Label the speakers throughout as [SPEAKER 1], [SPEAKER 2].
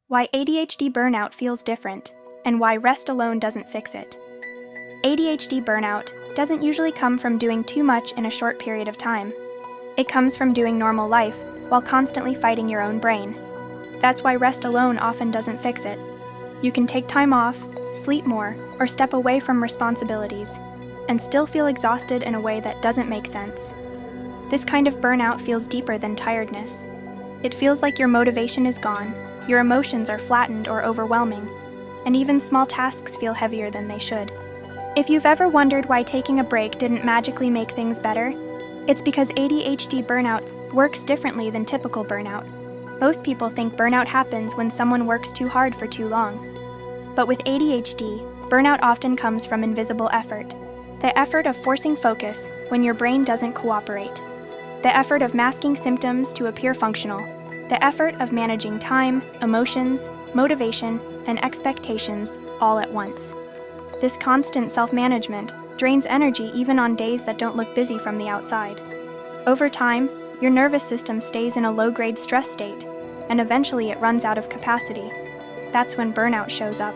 [SPEAKER 1] Why ADHD burnout feels different, and why rest alone doesn't fix it. ADHD burnout doesn't usually come from doing too much in a short period of time. It comes from doing normal life while constantly fighting your own brain. That's why rest alone often doesn't fix it. You can take time off, sleep more, or step away from responsibilities, and still feel exhausted in a way that doesn't make sense. This kind of burnout feels deeper than tiredness. It feels like your motivation is gone, your emotions are flattened or overwhelming, and even small tasks feel heavier than they should. If you've ever wondered why taking a break didn't magically make things better, it's because ADHD burnout works differently than typical burnout. Most people think burnout happens when someone works too hard for too long. But with ADHD, burnout often comes from invisible effort. The effort of forcing focus when your brain doesn't cooperate. The effort of masking symptoms to appear functional. The effort of managing time, emotions, motivation, and expectations all at once. This constant self-management drains energy even on days that don't look busy from the outside. Over time, your nervous system stays in a low-grade stress state, and eventually it runs out of capacity. That's when burnout shows up.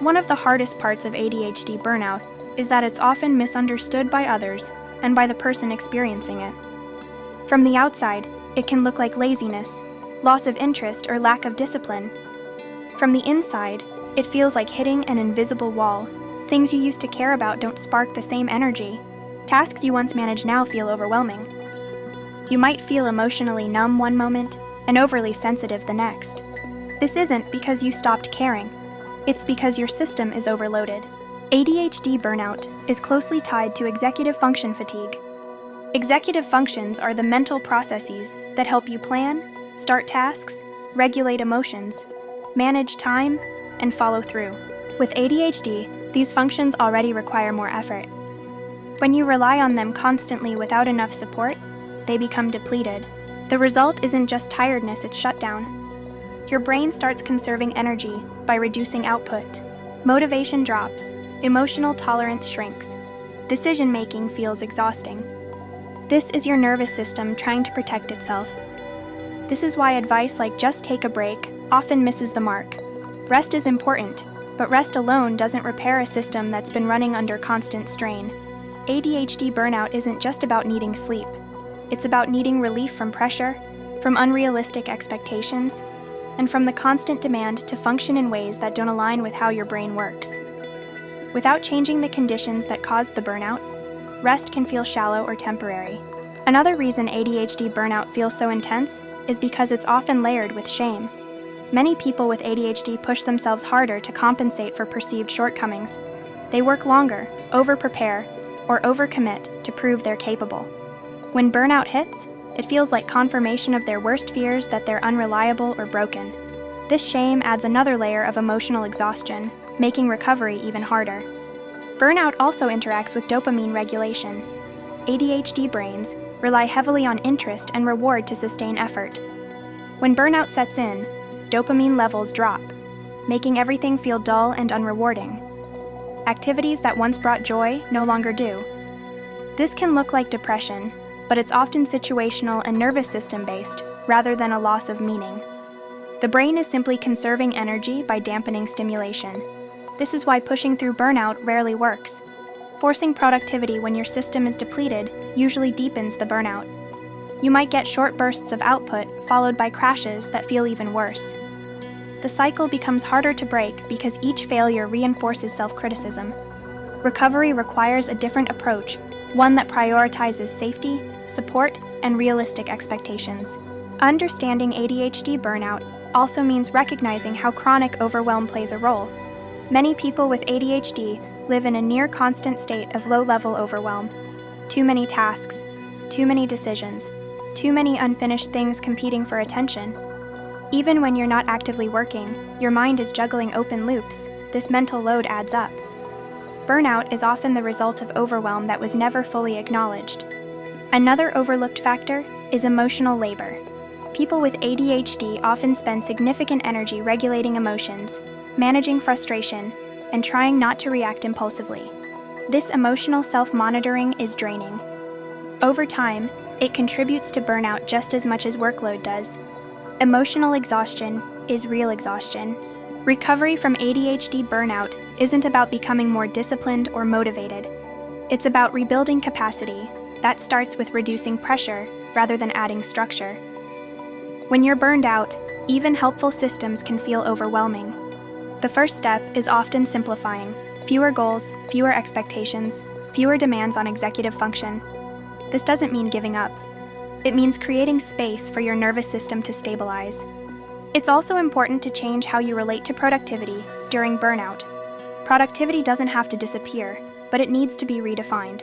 [SPEAKER 1] One of the hardest parts of ADHD burnout is that it's often misunderstood by others and by the person experiencing it. From the outside, it can look like laziness, loss of interest, or lack of discipline. From the inside, it feels like hitting an invisible wall. Things you used to care about don't spark the same energy. Tasks you once managed now feel overwhelming. You might feel emotionally numb one moment and overly sensitive the next. This isn't because you stopped caring. It's because your system is overloaded. ADHD burnout is closely tied to executive function fatigue. Executive functions are the mental processes that help you plan, start tasks, regulate emotions, manage time, and follow through. With ADHD, these functions already require more effort. When you rely on them constantly without enough support, they become depleted. The result isn't just tiredness, it's shutdown. Your brain starts conserving energy by reducing output. Motivation drops, emotional tolerance shrinks. Decision-making feels exhausting. This is your nervous system trying to protect itself. This is why advice like just take a break often misses the mark. Rest is important, but rest alone doesn't repair a system that's been running under constant strain. ADHD burnout isn't just about needing sleep. It's about needing relief from pressure, from unrealistic expectations, and from the constant demand to function in ways that don't align with how your brain works. Without changing the conditions that caused the burnout, rest can feel shallow or temporary. Another reason ADHD burnout feels so intense is because it's often layered with shame. Many people with ADHD push themselves harder to compensate for perceived shortcomings. They work longer, over-prepare, or overcommit to prove they're capable. When burnout hits, it feels like confirmation of their worst fears that they're unreliable or broken. This shame adds another layer of emotional exhaustion, making recovery even harder. Burnout also interacts with dopamine regulation. ADHD brains rely heavily on interest and reward to sustain effort. When burnout sets in, dopamine levels drop, making everything feel dull and unrewarding. Activities that once brought joy no longer do. This can look like depression, but it's often situational and nervous system based rather than a loss of meaning. The brain is simply conserving energy by dampening stimulation. This is why pushing through burnout rarely works. Forcing productivity when your system is depleted usually deepens the burnout. You might get short bursts of output followed by crashes that feel even worse. The cycle becomes harder to break because each failure reinforces self-criticism. Recovery requires a different approach, one that prioritizes safety, support, and realistic expectations. Understanding ADHD burnout also means recognizing how chronic overwhelm plays a role. Many people with ADHD live in a near constant state of low-level overwhelm. Too many tasks, too many decisions, too many unfinished things competing for attention. Even when you're not actively working, your mind is juggling open loops. This mental load adds up. Burnout is often the result of overwhelm that was never fully acknowledged. Another overlooked factor is emotional labor. People with ADHD often spend significant energy regulating emotions, managing frustration, and trying not to react impulsively. This emotional self-monitoring is draining. Over time, it contributes to burnout just as much as workload does. Emotional exhaustion is real exhaustion. Recovery from ADHD burnout isn't about becoming more disciplined or motivated. It's about rebuilding capacity. That starts with reducing pressure rather than adding structure. When you're burned out, even helpful systems can feel overwhelming. The first step is often simplifying. Fewer goals, fewer expectations, fewer demands on executive function. This doesn't mean giving up. It means creating space for your nervous system to stabilize. It's also important to change how you relate to productivity during burnout. Productivity doesn't have to disappear, but it needs to be redefined.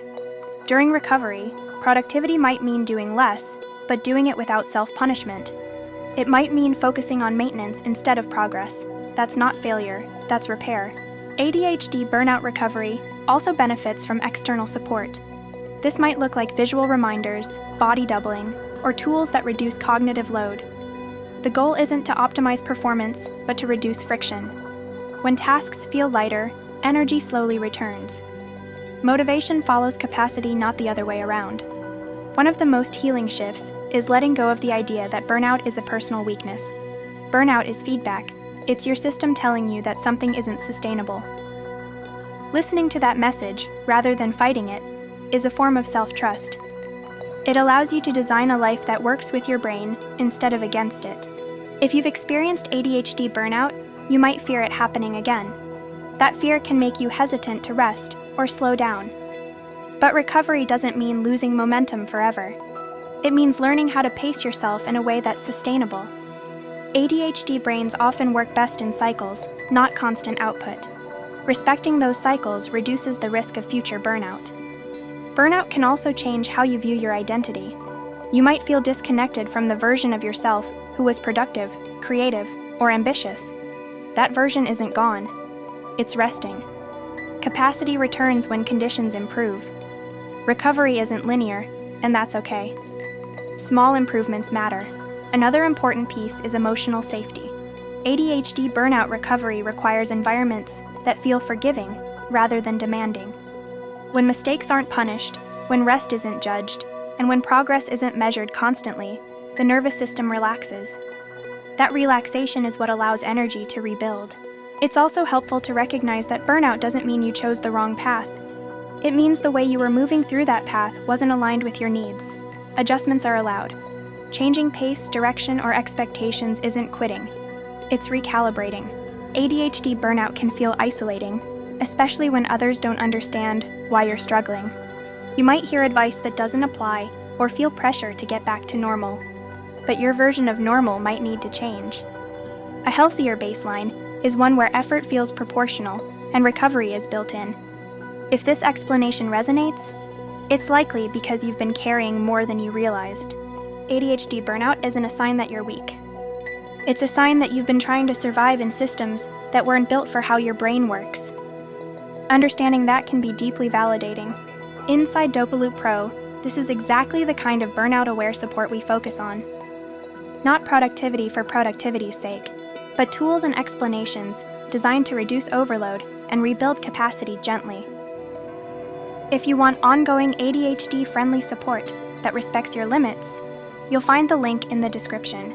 [SPEAKER 1] During recovery, productivity might mean doing less, but doing it without self-punishment. It might mean focusing on maintenance instead of progress. That's not failure, that's repair. ADHD burnout recovery also benefits from external support. This might look like visual reminders, body doubling, or tools that reduce cognitive load. The goal isn't to optimize performance, but to reduce friction. When tasks feel lighter, energy slowly returns. Motivation follows capacity, not the other way around. One of the most healing shifts is letting go of the idea that burnout is a personal weakness. Burnout is feedback. It's your system telling you that something isn't sustainable. Listening to that message, rather than fighting it, is a form of self-trust. It allows you to design a life that works with your brain instead of against it. If you've experienced ADHD burnout, you might fear it happening again. That fear can make you hesitant to rest or slow down. But recovery doesn't mean losing momentum forever. It means learning how to pace yourself in a way that's sustainable. ADHD brains often work best in cycles, not constant output. Respecting those cycles reduces the risk of future burnout. Burnout can also change how you view your identity. You might feel disconnected from the version of yourself who was productive, creative, or ambitious. That version isn't gone. It's resting. Capacity returns when conditions improve. Recovery isn't linear, and that's okay. Small improvements matter. Another important piece is emotional safety. ADHD burnout recovery requires environments that feel forgiving rather than demanding. When mistakes aren't punished, when rest isn't judged, and when progress isn't measured constantly, the nervous system relaxes. That relaxation is what allows energy to rebuild. It's also helpful to recognize that burnout doesn't mean you chose the wrong path. It means the way you were moving through that path wasn't aligned with your needs. Adjustments are allowed. Changing pace, direction, or expectations isn't quitting. It's recalibrating. ADHD burnout can feel isolating, especially when others don't understand why you're struggling. You might hear advice that doesn't apply or feel pressure to get back to normal. But your version of normal might need to change. A healthier baseline is one where effort feels proportional and recovery is built in. If this explanation resonates, it's likely because you've been carrying more than you realized. ADHD burnout isn't a sign that you're weak. It's a sign that you've been trying to survive in systems that weren't built for how your brain works. Understanding that can be deeply validating. Inside Dopaloop Pro, this is exactly the kind of burnout-aware support we focus on. Not productivity for productivity's sake, but tools and explanations designed to reduce overload and rebuild capacity gently. If you want ongoing ADHD-friendly support that respects your limits, you'll find the link in the description.